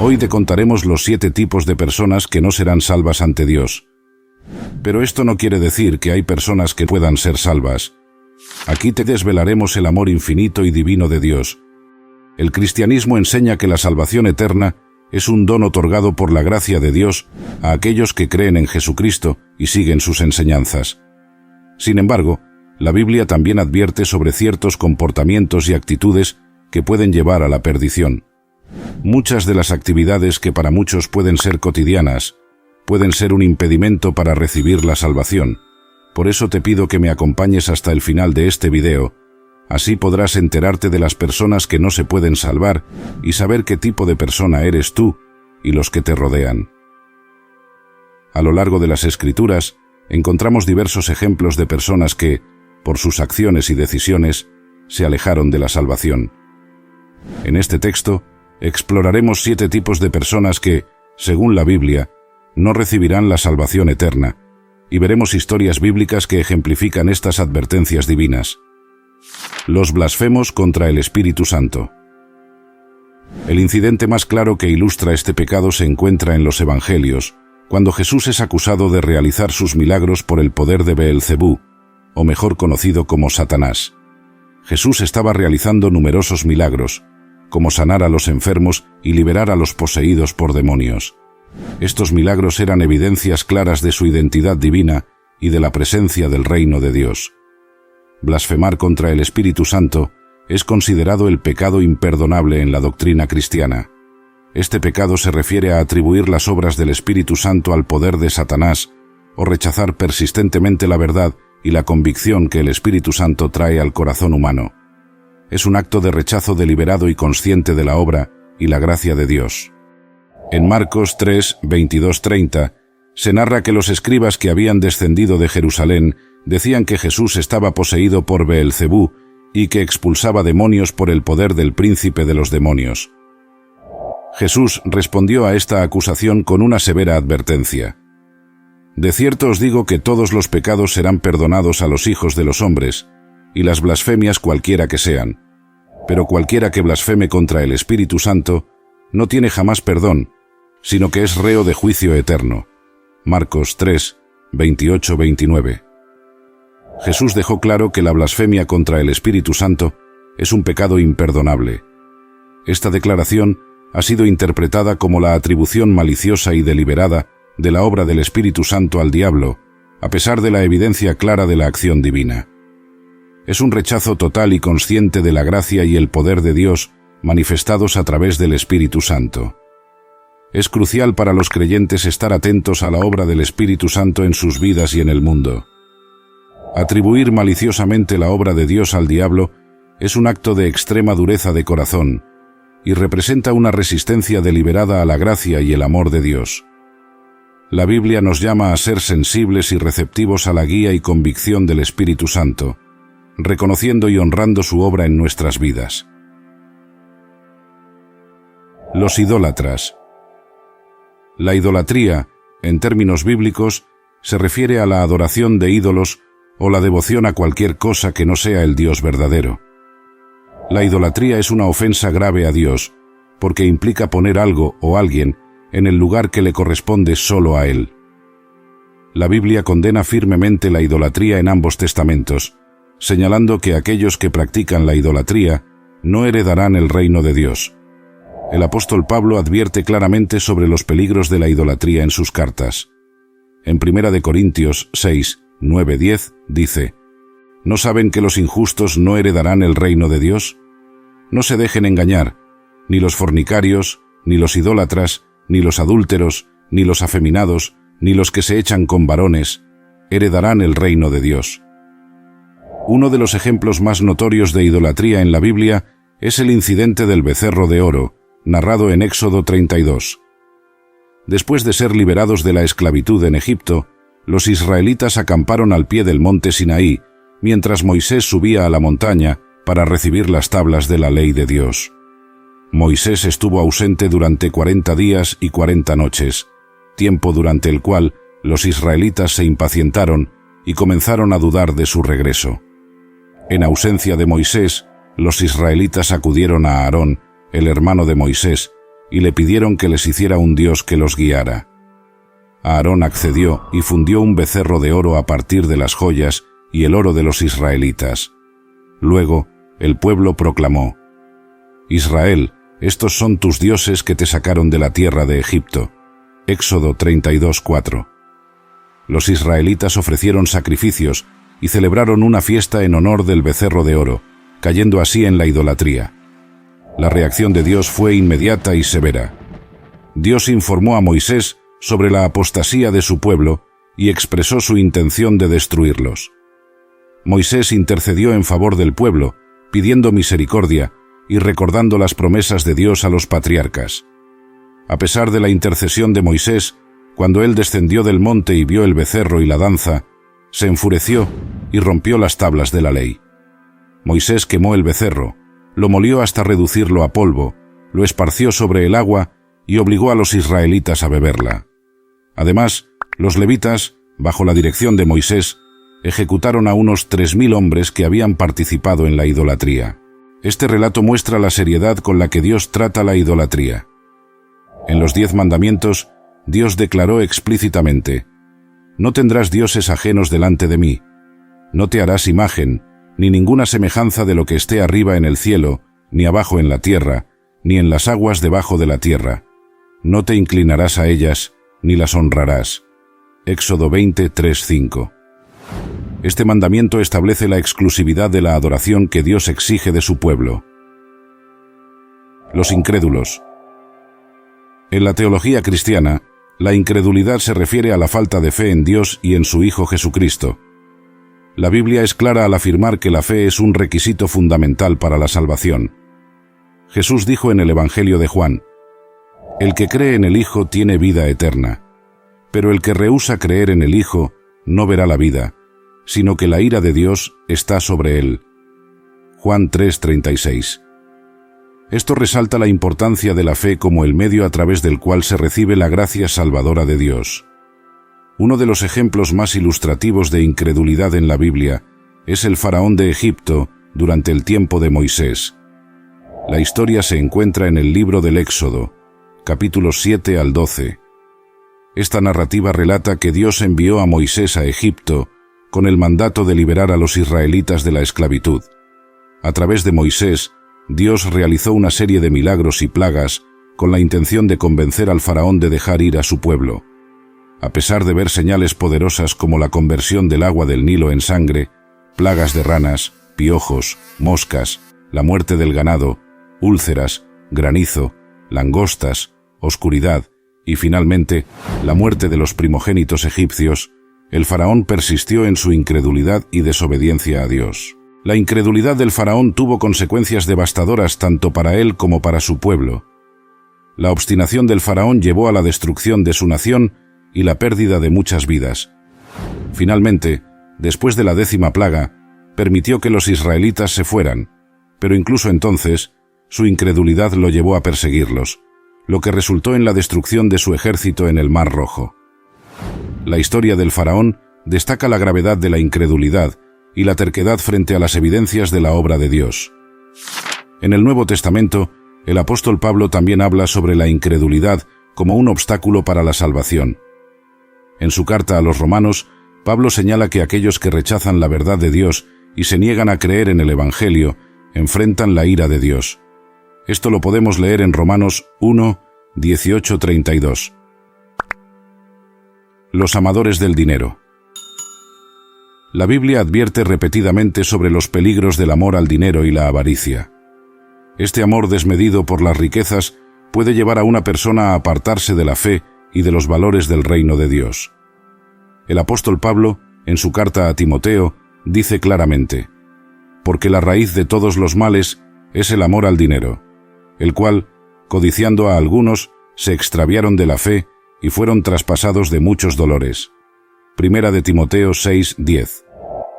Hoy te contaremos los 7 tipos de personas que no serán salvas ante Dios. Pero esto no quiere decir que hay personas que puedan ser salvas. Aquí te desvelaremos el amor infinito y divino de Dios. El cristianismo enseña que la salvación eterna es un don otorgado por la gracia de Dios a aquellos que creen en Jesucristo y siguen sus enseñanzas. Sin embargo, la Biblia también advierte sobre ciertos comportamientos y actitudes que pueden llevar a la perdición. Muchas de las actividades que para muchos pueden ser cotidianas, pueden ser un impedimento para recibir la salvación. Por eso te pido que me acompañes hasta el final de este video. Así podrás enterarte de las personas que no se pueden salvar y saber qué tipo de persona eres tú y los que te rodean. A lo largo de las Escrituras, encontramos diversos ejemplos de personas que, por sus acciones y decisiones, se alejaron de la salvación. En este texto, exploraremos 7 tipos de personas que, según la Biblia, no recibirán la salvación eterna, y veremos historias bíblicas que ejemplifican estas advertencias divinas. Los blasfemos contra el Espíritu Santo. El incidente más claro que ilustra este pecado se encuentra en los Evangelios, cuando Jesús es acusado de realizar sus milagros por el poder de Beelzebú, o mejor conocido como Satanás. Jesús estaba realizando numerosos milagros, como sanar a los enfermos y liberar a los poseídos por demonios. Estos milagros eran evidencias claras de su identidad divina y de la presencia del reino de Dios. Blasfemar contra el Espíritu Santo es considerado el pecado imperdonable en la doctrina cristiana. Este pecado se refiere a atribuir las obras del Espíritu Santo al poder de Satanás o rechazar persistentemente la verdad y la convicción que el Espíritu Santo trae al corazón humano. Es un acto de rechazo deliberado y consciente de la obra y la gracia de Dios. En Marcos 3, 22-30, se narra que los escribas que habían descendido de Jerusalén decían que Jesús estaba poseído por Beelzebú y que expulsaba demonios por el poder del príncipe de los demonios. Jesús respondió a esta acusación con una severa advertencia. De cierto os digo que todos los pecados serán perdonados a los hijos de los hombres, y las blasfemias cualquiera que sean. Pero cualquiera que blasfeme contra el Espíritu Santo no tiene jamás perdón, sino que es reo de juicio eterno. Marcos 3, 28-29. Jesús dejó claro que la blasfemia contra el Espíritu Santo es un pecado imperdonable. Esta declaración ha sido interpretada como la atribución maliciosa y deliberada de la obra del Espíritu Santo al diablo, a pesar de la evidencia clara de la acción divina. Es un rechazo total y consciente de la gracia y el poder de Dios manifestados a través del Espíritu Santo. Es crucial para los creyentes estar atentos a la obra del Espíritu Santo en sus vidas y en el mundo. Atribuir maliciosamente la obra de Dios al diablo es un acto de extrema dureza de corazón y representa una resistencia deliberada a la gracia y el amor de Dios. La Biblia nos llama a ser sensibles y receptivos a la guía y convicción del Espíritu Santo, reconociendo y honrando su obra en nuestras vidas. Los idólatras. La idolatría, en términos bíblicos, se refiere a la adoración de ídolos o la devoción a cualquier cosa que no sea el Dios verdadero. La idolatría es una ofensa grave a Dios, porque implica poner algo o alguien en el lugar que le corresponde solo a Él. La Biblia condena firmemente la idolatría en ambos testamentos, señalando que aquellos que practican la idolatría no heredarán el reino de Dios. El apóstol Pablo advierte claramente sobre los peligros de la idolatría en sus cartas. En 1 Corintios 6, 9-10, dice: ¿No saben que los injustos no heredarán el reino de Dios? No se dejen engañar, ni los fornicarios, ni los idólatras, ni los adúlteros, ni los afeminados, ni los que se echan con varones, heredarán el reino de Dios. Uno de los ejemplos más notorios de idolatría en la Biblia es el incidente del becerro de oro, narrado en Éxodo 32. Después de ser liberados de la esclavitud en Egipto, los israelitas acamparon al pie del monte Sinaí, mientras Moisés subía a la montaña para recibir las tablas de la ley de Dios. Moisés estuvo ausente durante 40 días y 40 noches, tiempo durante el cual los israelitas se impacientaron y comenzaron a dudar de su regreso. En ausencia de Moisés, los israelitas acudieron a Aarón, el hermano de Moisés, y le pidieron que les hiciera un dios que los guiara. Aarón accedió y fundió un becerro de oro a partir de las joyas y el oro de los israelitas. Luego, el pueblo proclamó: Israel, estos son tus dioses que te sacaron de la tierra de Egipto. Éxodo 32:4. Los israelitas ofrecieron sacrificios y celebraron una fiesta en honor del becerro de oro, cayendo así en la idolatría. La reacción de Dios fue inmediata y severa. Dios informó a Moisés sobre la apostasía de su pueblo y expresó su intención de destruirlos. Moisés intercedió en favor del pueblo, pidiendo misericordia y recordando las promesas de Dios a los patriarcas. A pesar de la intercesión de Moisés, cuando él descendió del monte y vio el becerro y la danza, se enfureció y rompió las tablas de la ley. Moisés quemó el becerro, lo molió hasta reducirlo a polvo, lo esparció sobre el agua y obligó a los israelitas a beberla. Además, los levitas, bajo la dirección de Moisés, ejecutaron a unos 3.000 hombres que habían participado en la idolatría. Este relato muestra la seriedad con la que Dios trata la idolatría. En los 10 mandamientos, Dios declaró explícitamente: «No tendrás dioses ajenos delante de mí. No te harás imagen, ni ninguna semejanza de lo que esté arriba en el cielo, ni abajo en la tierra, ni en las aguas debajo de la tierra. No te inclinarás a ellas, ni las honrarás». Éxodo 20:3-5. Este mandamiento establece la exclusividad de la adoración que Dios exige de su pueblo. Los incrédulos. En la teología cristiana, la incredulidad se refiere a la falta de fe en Dios y en su Hijo Jesucristo. La Biblia es clara al afirmar que la fe es un requisito fundamental para la salvación. Jesús dijo en el Evangelio de Juan: «El que cree en el Hijo tiene vida eterna, pero el que rehúsa creer en el Hijo no verá la vida, sino que la ira de Dios está sobre él». Juan 3:36. Esto resalta la importancia de la fe como el medio a través del cual se recibe la gracia salvadora de Dios. Uno de los ejemplos más ilustrativos de incredulidad en la Biblia es el faraón de Egipto durante el tiempo de Moisés. La historia se encuentra en el libro del Éxodo, capítulos 7 al 12. Esta narrativa relata que Dios envió a Moisés a Egipto con el mandato de liberar a los israelitas de la esclavitud. A través de Moisés, Dios realizó una serie de milagros y plagas con la intención de convencer al faraón de dejar ir a su pueblo. A pesar de ver señales poderosas como la conversión del agua del Nilo en sangre, plagas de ranas, piojos, moscas, la muerte del ganado, úlceras, granizo, langostas, oscuridad y finalmente la muerte de los primogénitos egipcios, el faraón persistió en su incredulidad y desobediencia a Dios. La incredulidad del faraón tuvo consecuencias devastadoras tanto para él como para su pueblo. La obstinación del faraón llevó a la destrucción de su nación y la pérdida de muchas vidas. Finalmente, después de la 10ª plaga, permitió que los israelitas se fueran, pero incluso entonces, su incredulidad lo llevó a perseguirlos, lo que resultó en la destrucción de su ejército en el Mar Rojo. La historia del faraón destaca la gravedad de la incredulidad y la terquedad frente a las evidencias de la obra de Dios. En el Nuevo Testamento, el apóstol Pablo también habla sobre la incredulidad como un obstáculo para la salvación. En su carta a los Romanos, Pablo señala que aquellos que rechazan la verdad de Dios y se niegan a creer en el Evangelio enfrentan la ira de Dios. Esto lo podemos leer en Romanos 1, 18-32. Los amadores del dinero. La Biblia advierte repetidamente sobre los peligros del amor al dinero y la avaricia. Este amor desmedido por las riquezas puede llevar a una persona a apartarse de la fe y de los valores del reino de Dios. El apóstol Pablo, en su carta a Timoteo, dice claramente: «Porque la raíz de todos los males es el amor al dinero, el cual, codiciando a algunos, se extraviaron de la fe y fueron traspasados de muchos dolores». Primera de Timoteo 6:10.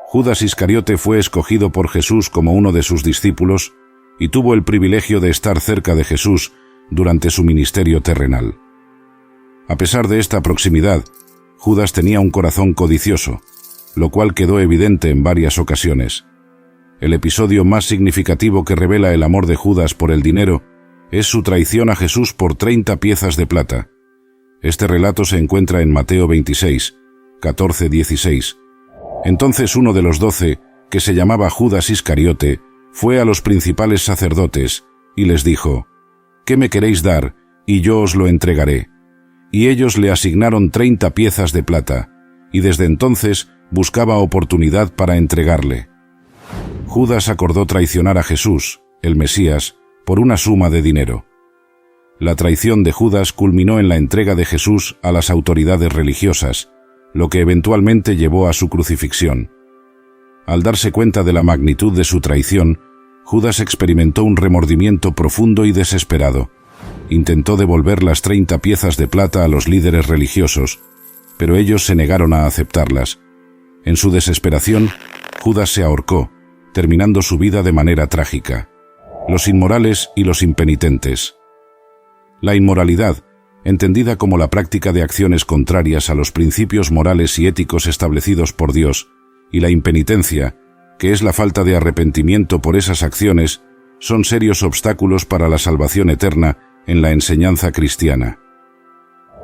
Judas Iscariote fue escogido por Jesús como uno de sus discípulos y tuvo el privilegio de estar cerca de Jesús durante su ministerio terrenal. A pesar de esta proximidad, Judas tenía un corazón codicioso, lo cual quedó evidente en varias ocasiones. El episodio más significativo que revela el amor de Judas por el dinero es su traición a Jesús por 30 piezas de plata. Este relato se encuentra en Mateo 26, 14-16. Entonces uno de los 12, que se llamaba Judas Iscariote, fue a los principales sacerdotes y les dijo: «¿Qué me queréis dar? Y yo os lo entregaré». Y ellos le asignaron 30 piezas de plata, y desde entonces buscaba oportunidad para entregarle. Judas acordó traicionar a Jesús, el Mesías, por una suma de dinero. La traición de Judas culminó en la entrega de Jesús a las autoridades religiosas, lo que eventualmente llevó a su crucifixión. Al darse cuenta de la magnitud de su traición, Judas experimentó un remordimiento profundo y desesperado. Intentó devolver las 30 piezas de plata a los líderes religiosos, pero ellos se negaron a aceptarlas. En su desesperación, Judas se ahorcó, terminando su vida de manera trágica. Los inmorales y los impenitentes. La inmoralidad, entendida como la práctica de acciones contrarias a los principios morales y éticos establecidos por Dios, y la impenitencia, que es la falta de arrepentimiento por esas acciones, son serios obstáculos para la salvación eterna en la enseñanza cristiana.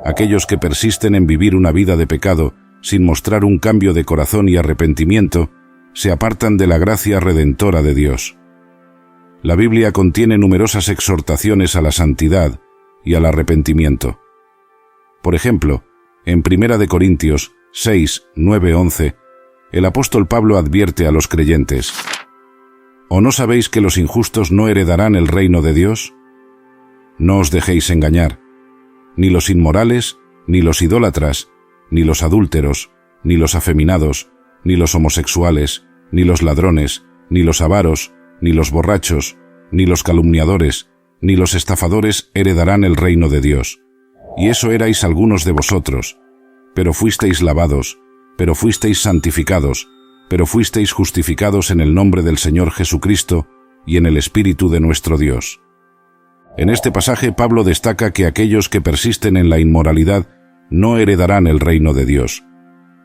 Aquellos que persisten en vivir una vida de pecado sin mostrar un cambio de corazón y arrepentimiento, se apartan de la gracia redentora de Dios. La Biblia contiene numerosas exhortaciones a la santidad y al arrepentimiento. Por ejemplo, en 1 Corintios 6, 9-11, el apóstol Pablo advierte a los creyentes: ¿O no sabéis que los injustos no heredarán el reino de Dios? No os dejéis engañar. Ni los inmorales, ni los idólatras, ni los adúlteros, ni los afeminados, ni los homosexuales, ni los ladrones, ni los avaros, ni los borrachos, ni los calumniadores, ni los estafadores heredarán el reino de Dios. Y eso erais algunos de vosotros, pero fuisteis lavados, pero fuisteis santificados, pero fuisteis justificados en el nombre del Señor Jesucristo y en el Espíritu de nuestro Dios. En este pasaje Pablo destaca que aquellos que persisten en la inmoralidad no heredarán el reino de Dios,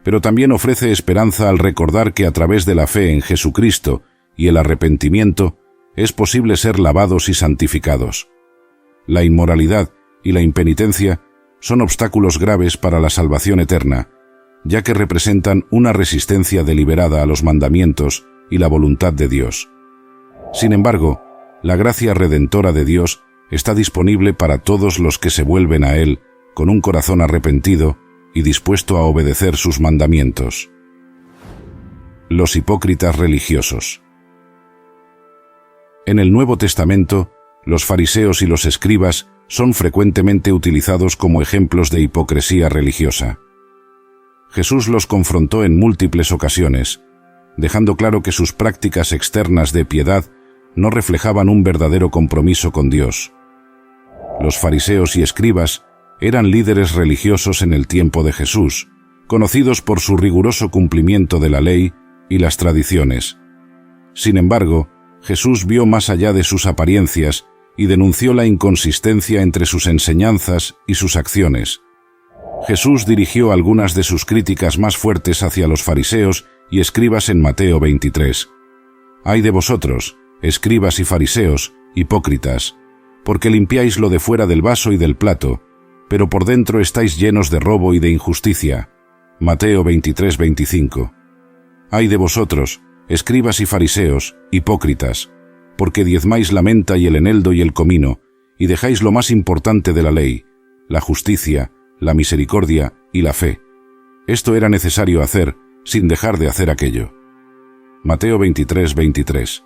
pero también ofrece esperanza al recordar que a través de la fe en Jesucristo y el arrepentimiento es posible ser lavados y santificados. La inmoralidad y la impenitencia son obstáculos graves para la salvación eterna, ya que representan una resistencia deliberada a los mandamientos y la voluntad de Dios. Sin embargo, la gracia redentora de Dios está disponible para todos los que se vuelven a Él con un corazón arrepentido y dispuesto a obedecer sus mandamientos. Los hipócritas religiosos. En el Nuevo Testamento, los fariseos y los escribas son frecuentemente utilizados como ejemplos de hipocresía religiosa. Jesús los confrontó en múltiples ocasiones, dejando claro que sus prácticas externas de piedad no reflejaban un verdadero compromiso con Dios. Los fariseos y escribas eran líderes religiosos en el tiempo de Jesús, conocidos por su riguroso cumplimiento de la ley y las tradiciones. Sin embargo, Jesús vio más allá de sus apariencias y denunció la inconsistencia entre sus enseñanzas y sus acciones. Jesús dirigió algunas de sus críticas más fuertes hacia los fariseos y escribas en Mateo 23. «Ay de vosotros, escribas y fariseos, hipócritas, porque limpiáis lo de fuera del vaso y del plato, pero por dentro estáis llenos de robo y de injusticia». Mateo 23, 25. «Ay de vosotros, escribas y fariseos, hipócritas, porque diezmáis la menta y el eneldo y el comino, y dejáis lo más importante de la ley, la justicia, la misericordia y la fe. Esto era necesario hacer, sin dejar de hacer aquello». Mateo 23, 23.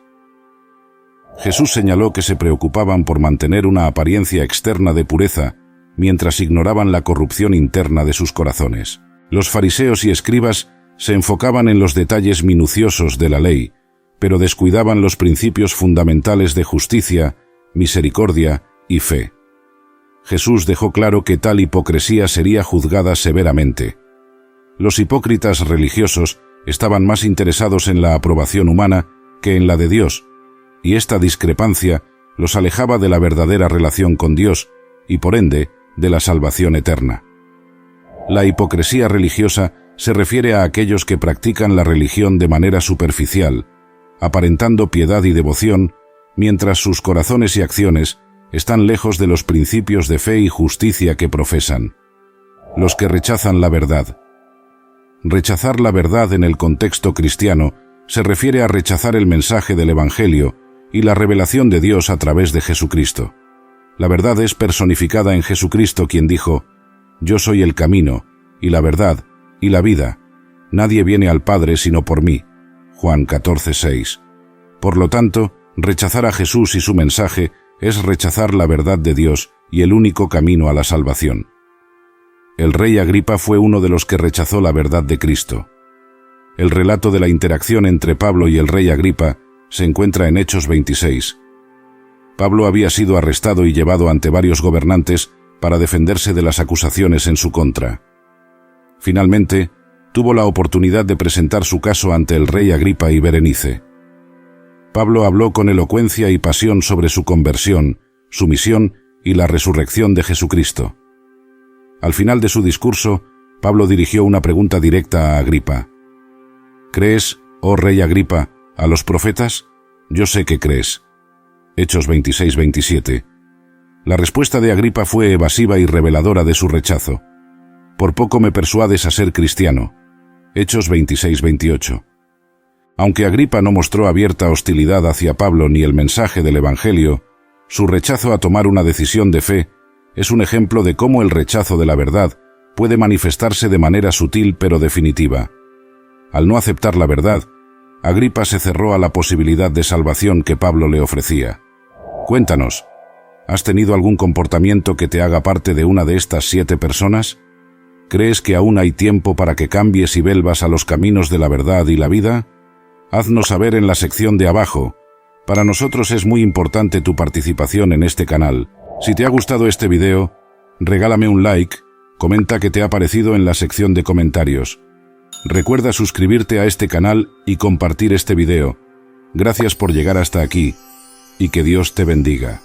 Jesús señaló que se preocupaban por mantener una apariencia externa de pureza, mientras ignoraban la corrupción interna de sus corazones. Los fariseos y escribas se enfocaban en los detalles minuciosos de la ley, pero descuidaban los principios fundamentales de justicia, misericordia y fe. Jesús dejó claro que tal hipocresía sería juzgada severamente. Los hipócritas religiosos estaban más interesados en la aprobación humana que en la de Dios, y esta discrepancia los alejaba de la verdadera relación con Dios y, por ende, de la salvación eterna. La hipocresía religiosa se refiere a aquellos que practican la religión de manera superficial, aparentando piedad y devoción, mientras sus corazones y acciones están lejos de los principios de fe y justicia que profesan. Los que rechazan la verdad. Rechazar la verdad en el contexto cristiano se refiere a rechazar el mensaje del Evangelio y la revelación de Dios a través de Jesucristo. La verdad es personificada en Jesucristo, quien dijo: «Yo soy el camino, y la verdad, y la vida. Nadie viene al Padre sino por mí». Juan 14:6. Por lo tanto, rechazar a Jesús y su mensaje es rechazar la verdad de Dios y el único camino a la salvación. El rey Agripa fue uno de los que rechazó la verdad de Cristo. El relato de la interacción entre Pablo y el rey Agripa se encuentra en Hechos 26. Pablo había sido arrestado y llevado ante varios gobernantes para defenderse de las acusaciones en su contra. Finalmente, tuvo la oportunidad de presentar su caso ante el rey Agripa y Berenice. Pablo habló con elocuencia y pasión sobre su conversión, su misión y la resurrección de Jesucristo. Al final de su discurso, Pablo dirigió una pregunta directa a Agripa. «¿Crees, oh rey Agripa, a los profetas? Yo sé que crees». Hechos 26-27. La respuesta de Agripa fue evasiva y reveladora de su rechazo. «Por poco me persuades a ser cristiano». Hechos 26-28. Aunque Agripa no mostró abierta hostilidad hacia Pablo ni el mensaje del Evangelio, su rechazo a tomar una decisión de fe es un ejemplo de cómo el rechazo de la verdad puede manifestarse de manera sutil pero definitiva. Al no aceptar la verdad, Agripa se cerró a la posibilidad de salvación que Pablo le ofrecía. Cuéntanos, ¿has tenido algún comportamiento que te haga parte de una de estas 7 personas? ¿Crees que aún hay tiempo para que cambies y vuelvas a los caminos de la verdad y la vida? Haznos saber en la sección de abajo. Para nosotros es muy importante tu participación en este canal. Si te ha gustado este video, regálame un like, comenta qué te ha parecido en la sección de comentarios. Recuerda suscribirte a este canal y compartir este video. Gracias por llegar hasta aquí, y que Dios te bendiga.